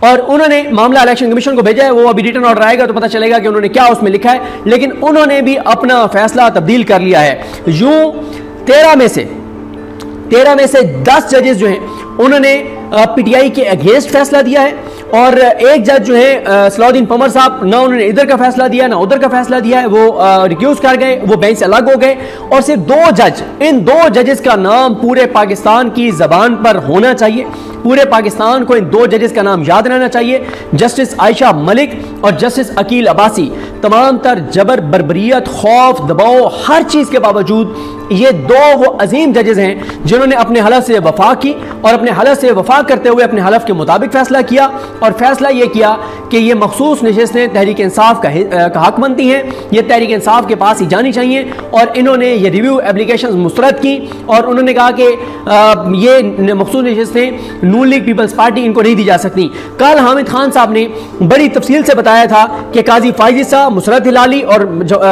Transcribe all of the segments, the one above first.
और उन्होंने मामला इलेक्शन कमीशन को भेजा है। वो अभी रिटर्न ऑर्डर आएगा तो पता चलेगा कि उन्होंने क्या उसमें लिखा है, लेकिन उन्होंने भी अपना फैसला तब्दील कर लिया है। यूं 13 में से 10 जजेस जो हैं उन्होंने पीटीआई के अगेंस्ट फैसला दिया है, और एक जज जो है सलाउद्दीन पमर साहब, ना उन्होंने इधर का फैसला दिया ना उधर का फैसला दिया है, वो रिक्यूज कर गए, वो बेंच से अलग हो गए। और सिर्फ 2 जज, इन 2 जजेस का नाम पूरे पाकिस्तान की जबान पर होना चाहिए, पूरे पाकिस्तान को इन 2 जजेस का नाम याद रहना चाहिए, जस्टिस आयशा मलिक और जस्टिस अकील अब्बासी। तमाम तर जबर, बर्बरियत, खौफ, दबाव, हर चीज के बावजूद ये 2 वो अजीम जजेस हैं जिन्होंने अपने हलफ से वफा की, और अपने हलफ से वफा करते हुए अपने हलफ के मुताबिक फैसला किया, और फैसला ये किया कि ये मखसूस नशिस्तें तहरीक इंसाफ का हक बनती हैं, ये तहरीक इंसाफ के पास ही जानी चाहिए। और इन्होंने ये रिव्यू एप्लीकेशन मुस्तरद की, और उन्होंने कहा कि ये मखसूस नशिस्तें नून लीग पीपल्स पार्टी इनको नहीं दी जा सकती। कल हामिद खान साहब ने बड़ी तफसील से बताया था कि काजी फाइजी साहब, मुसरत हिलाली और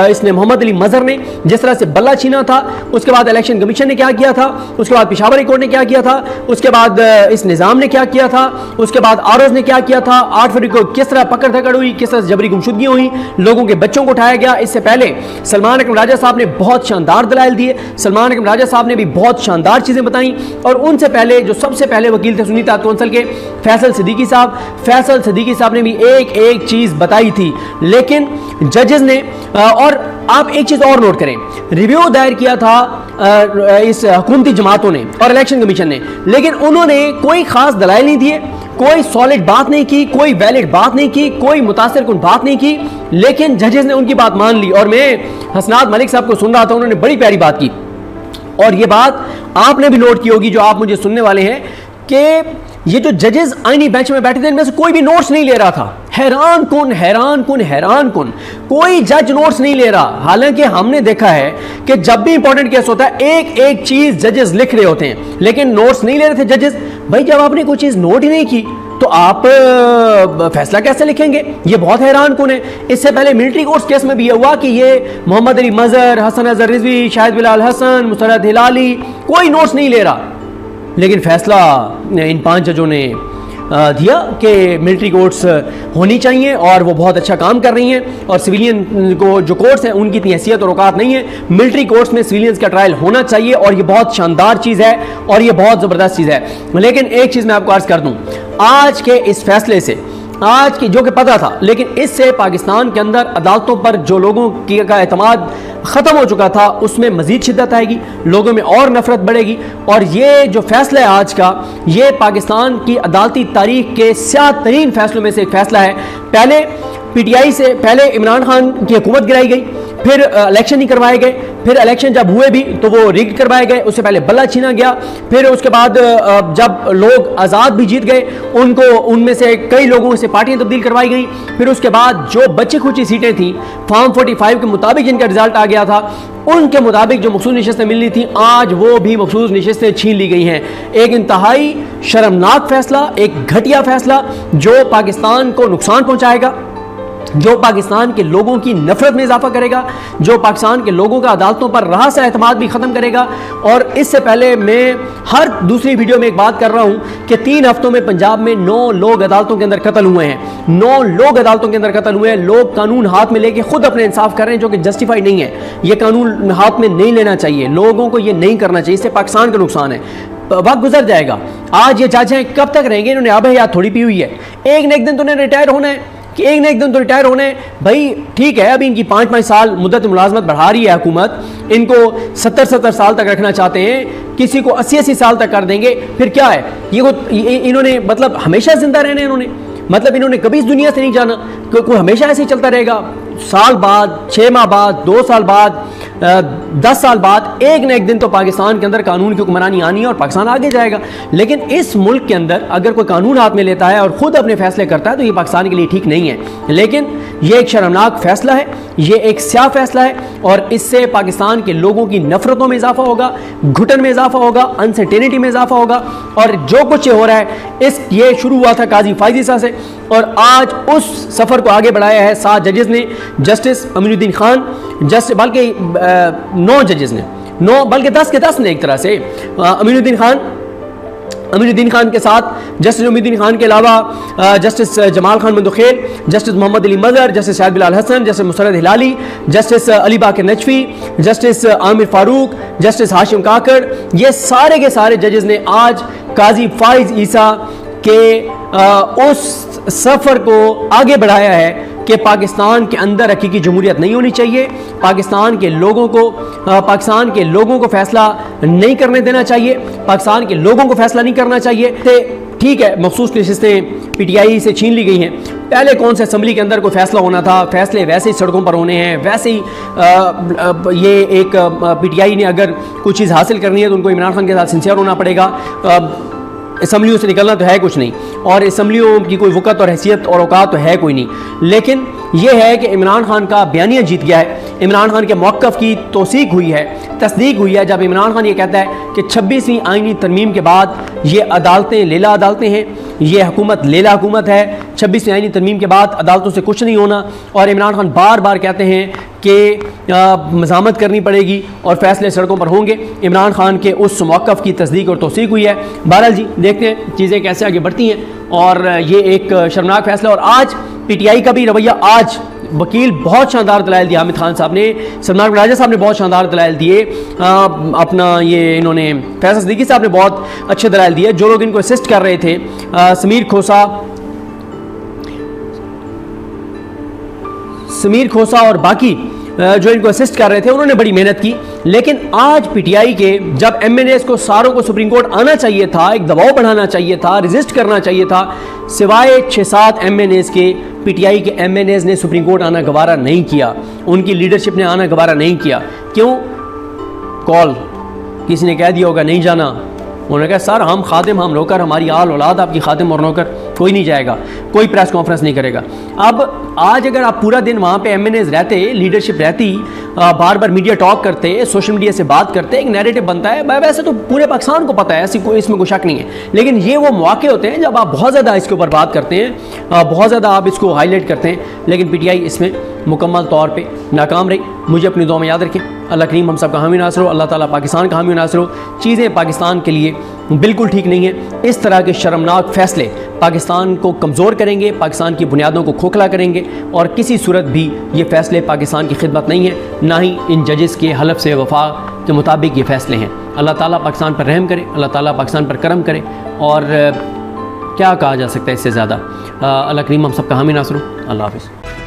इसने मोहम्मद अली मजहर ने जिस तरह से बल्ला छीना था, उसके बाद इलेक्शन कमीशन ने क्या किया था, उसके बाद पेशावर हाई कोर्ट ने क्या किया था, उसके बाद इस निजाम ने क्या किया था, उसके बाद आरोज ने क्या किया था, 8 फरवरी को किस तरह पकड़ धकड़ हुई, किस तरह जबरी गुमशुदगियां हुई, लोगों के बच्चों को उठाया गया। इससे पहले सलमान अकरम राजा साहब ने बहुत शानदार दलाइल दिए, सलमान अकरम राजा साहब ने भी बहुत शानदार चीजें बताई। और उनसे पहले जो सबसे पहले वकील थे सुन्नी इत्तेहाद कौंसिल के फैसल सिद्दीकी साहब ने भी एक चीज बताई थी, लेकिन जजेस ने, और आप एक चीज और नोट करें, रिव्यू दायर किया था इस हुकूमती जमातों ने और इलेक्शन कमीशन ने, लेकिन उन्होंने कोई खास दलाइल नहीं दिए, कोई सॉलिड बात नहीं की, कोई वैलिड बात नहीं की, कोई मुतासिर कुन बात नहीं की, लेकिन जजेस ने उनकी बात मान ली। और मैं हसनात मलिक साहब को सुन रहा था, उन्होंने बड़ी प्यारी बात की, और ये बात आपने भी नोट की होगी जो आप मुझे सुनने वाले हैं, कि ये जो जजेस आईनी बेंच में बैठे थे इनमें से कोई भी नोट्स नहीं ले रहा था। हैरान कुन कोई जज नोट्स नहीं ले रहा। हालांकि हमने देखा है कि जब भी इंपॉर्टेंट केस होता है एक चीज जजेस लिख रहे होते हैं, लेकिन नोट्स नहीं ले रहे थे जजेस। भाई जब आपने कोई चीज नोट ही नहीं की तो आप फैसला कैसे लिखेंगे? ये बहुत हैरान कुन है। इससे पहले मिलिट्री कोर्ट्स केस में भी ये हुआ कि ये मोहम्मद अली मजहर, हसन अजहर रिजवी, शाहिद बिलाल हसन, मुसरत हिलाली कोई नोट्स नहीं ले रहा, लेकिन फैसला इन 5 जजों ने दिया कि मिलिट्री कोर्ट्स होनी चाहिए और वो बहुत अच्छा काम कर रही हैं, और सिविलियन को जो कोर्ट्स हैं उनकी इतनी हैसियत और औकात नहीं है, मिलिट्री कोर्ट्स में सिविलियंस का ट्रायल होना चाहिए, और ये बहुत शानदार चीज़ है और ये बहुत ज़बरदस्त चीज़ है। लेकिन एक चीज़ मैं आपको अर्ज़ कर दूँ, आज के इस फैसले से, आज की जो कि पता था, लेकिन इससे पाकिस्तान के अंदर अदालतों पर जो लोगों की का एतमाद ख़त्म हो चुका था उसमें मज़ीद शिद्दत आएगी, लोगों में और नफरत बढ़ेगी। और ये जो फैसला है आज का, ये पाकिस्तान की अदालती तारीख के स्याह तरीन फैसलों में से एक फैसला है। पहले पीटीआई से पहले इमरान खान की हुकूमत गिराई गई, फिर इलेक्शन नहीं करवाए गए, फिर इलेक्शन जब हुए भी तो वो रिग्ड करवाए गए, उससे पहले बल्ला छीना गया, फिर उसके बाद जब लोग आज़ाद भी जीत गए उनको, उनमें से कई लोगों से पार्टियां तब्दील करवाई गई, फिर उसके बाद जो बची खुची सीटें थी फॉर्म 45 के मुताबिक जिनका रिजल्ट आ गया था उनके मुताबिक जो मखसूस नशिस्तें मिलनी थी आज वो भी मखसूस नशिस्तें छीन ली गई हैं। एक इंतहाई शर्मनाक फैसला, एक घटिया फैसला जो पाकिस्तान को नुकसान पहुंचाएगा, जो पाकिस्तान के लोगों की नफरत में इजाफा करेगा, जो पाकिस्तान के लोगों का अदालतों पर रहा सा एतमाद भी ख़त्म करेगा। और इससे पहले मैं हर दूसरी वीडियो में एक बात कर रहा हूं कि 3 हफ्तों में पंजाब में 9 लोग अदालतों के अंदर कत्ल हुए हैं, 9 लोग अदालतों के अंदर कत्ल हुए हैं। लोग कानून हाथ में लेके खुद अपने इंसाफ कर रहे हैं, जो कि जस्टिफाई नहीं है। ये कानून हाथ में नहीं लेना चाहिए, लोगों को ये नहीं करना चाहिए, इससे पाकिस्तान का नुकसान है। वक्त गुजर जाएगा, आज ये जज हैं कब तक रहेंगे? इन्होंने अब हयात थोड़ी पी हुई है, एक न एक दिन तो उन्हें रिटायर होना है, कि एक न एक दिन तो रिटायर होने। भाई ठीक है, अभी इनकी 5-5 साल मुद्दत मुलाजमत बढ़ा रही है हुकूमत, इनको 70-70 साल तक रखना चाहते हैं, किसी को 80-80 साल तक कर देंगे, फिर क्या है? इन्होंने मतलब हमेशा जिंदा रहना है, इन्होंने मतलब इन्होंने कभी इस दुनिया से नहीं जाना, कोई हमेशा ऐसे ही चलता रहेगा, साल बाद, 6 माह बाद, 2 साल बाद, 10 साल बाद एक न एक दिन तो पाकिस्तान के अंदर कानून की हुक्मरानी आनी है और पाकिस्तान आगे जाएगा। लेकिन इस मुल्क के अंदर अगर कोई कानून हाथ में लेता है और खुद अपने फैसले करता है तो ये पाकिस्तान के लिए ठीक नहीं है। लेकिन ये एक शर्मनाक फैसला है, ये एक स्याह फैसला है, और इससे पाकिस्तान के लोगों की नफरतों में इजाफा होगा, घुटन में इजाफा होगा, अनसर्टेनिटी में इजाफा होगा। और जो कुछ ये हो रहा है ये शुरू हुआ था काजी फाइजी साहब से, और आज उस सफ़र को आगे बढ़ाया है 7 जजेस ने, जस्टिस अमीनुद्दीन खान, बल्कि 9 जजेस ने, 9 बल्कि 10 के 10 ने एक तरह से, अमीनुद्दीन खान, अमीरुद्दीन खान के साथ जस्टिस अमीरुद्दीन खान के अलावा justice Jamal Khan Mandokhail, justice Mohammad Ali Mazhar, justice Shahid Bilal Hasan, justice Musarrat Hilali, justice Ali Baqar Najafi, justice Amir Farooq, justice Hashim Kakar, ये सारे के सारे जजेस ने आज काजी फाइज ईसा के उस सफ़र को आगे बढ़ाया है कि पाकिस्तान के अंदर हकीकी जमहूरियत नहीं होनी चाहिए, पाकिस्तान के लोगों को फैसला नहीं करने देना चाहिए, पाकिस्तान के लोगों को फैसला नहीं करना चाहिए। ठीक है, मखसूस नशिस्तें PTI से छीन ली गई हैं, पहले कौन से असम्बली के अंदर कोई फैसला होना था, फैसले वैसे ही सड़कों पर होने हैं, वैसे ही ये एक PTI ने अगर कुछ चीज़ हासिल करनी है तो उनको इमरान खान के साथ सिंसियर होना पड़ेगा। असम्बलियों से निकलना तो है कुछ नहीं, और असम्बलियों की कोई वक़्त और हैसियत और औकात तो है कोई नहीं, लेकिन यह है कि इमरान खान का बयानिया जीत गया है। इमरान खान के मौक़िफ़ की तौसीक हुई है, तस्दीक हुई है, जब इमरान खान ये कहता है कि 26वीं आईनी तरमीम के बाद ये अदालतें लेला अदालतें हैं, ये हुकूमत लेला हुकूमत है, 26वीं आईनी तरमीम के बाद अदालतों से कुछ नहीं होना। और इमरान खान बार बार कहते हैं कि मज़ामत करनी पड़ेगी और फैसले सड़कों पर होंगे। इमरान खान के उस मौक़िफ़ की तस्दीक और तौसीक हुई है। बहरहाल जी, देखते हैं चीज़ें कैसे आगे बढ़ती हैं, और ये एक शर्मनाक फैसला। और आज PTI का भी रवैया, आज वकील बहुत शानदार दलाइल दिया, हामिद खान साहब ने, सलमान राजा साहब ने बहुत शानदार दलाइल दिए, अपना ये इन्होंने फैसल सिद्दीकी साहब ने बहुत अच्छे दलाइल दिए। जो लोग इनको असिस्ट कर रहे थे, समीर खोसा और बाकी जो इनको असिस्ट कर रहे थे, उन्होंने बड़ी मेहनत की। लेकिन आज PTI के जब MNAs को सारों को सुप्रीम कोर्ट आना चाहिए था, एक दबाव बढ़ाना चाहिए था, रेजिस्ट करना चाहिए था, सिवाय 6-7 MNAs के PTI के MNAs ने सुप्रीम कोर्ट आना गवारा नहीं किया, उनकी लीडरशिप ने आना गवारा नहीं किया। क्यों? कॉल किसी ने कह दिया होगा नहीं जाना, उन्होंने कहा सर हम खादिम, हम नौकर, हमारी आल औलाद आपकी खादिम और नौकर, कोई नहीं जाएगा, कोई प्रेस कॉन्फ्रेंस नहीं करेगा। अब आज अगर आप पूरा दिन वहाँ पे MNAs रहते, लीडरशिप रहती, बार बार मीडिया टॉक करते, सोशल मीडिया से बात करते, एक नैरेटिव बनता है, वैसे तो पूरे पाकिस्तान को पता है, ऐसी कोई इसमें कोई शक नहीं है। लेकिन ये वो मौके होते हैं जब आप बहुत ज़्यादा इसके ऊपर बात करते हैं, बहुत ज़्यादा आप इसको हाईलाइट करते हैं, लेकिन PTI इसमें मुकम्मल तौर पर नाकाम रही। मुझे अपनी दुआ में याद रखें। अल्लाह करीम हम सब का हामी नासर हो, अल्लाह ताला पाकिस्तान का हामी नासर हो। चीज़ें पाकिस्तान के लिए बिल्कुल ठीक नहीं है। इस तरह के शर्मनाक फैसले पाकिस्तान को कमज़ोर करेंगे, पाकिस्तान की बुनियादों को खोखला करेंगे, और किसी सूरत भी ये फ़ैसले पाकिस्तान की खिदमत नहीं है, ना ही इन जजेस के हलफ से वफा के मुताबिक ये फ़ैसले हैं। अल्लाह ताला पाकिस्तान पर रहम करे, अल्लाह ताला पाकिस्तान पर करम करे, और क्या कहा जा सकता है इससे ज़्यादा। अल्लाह करीम हम सब का हामी नासर हो। अल्लाह हाफ़िज़।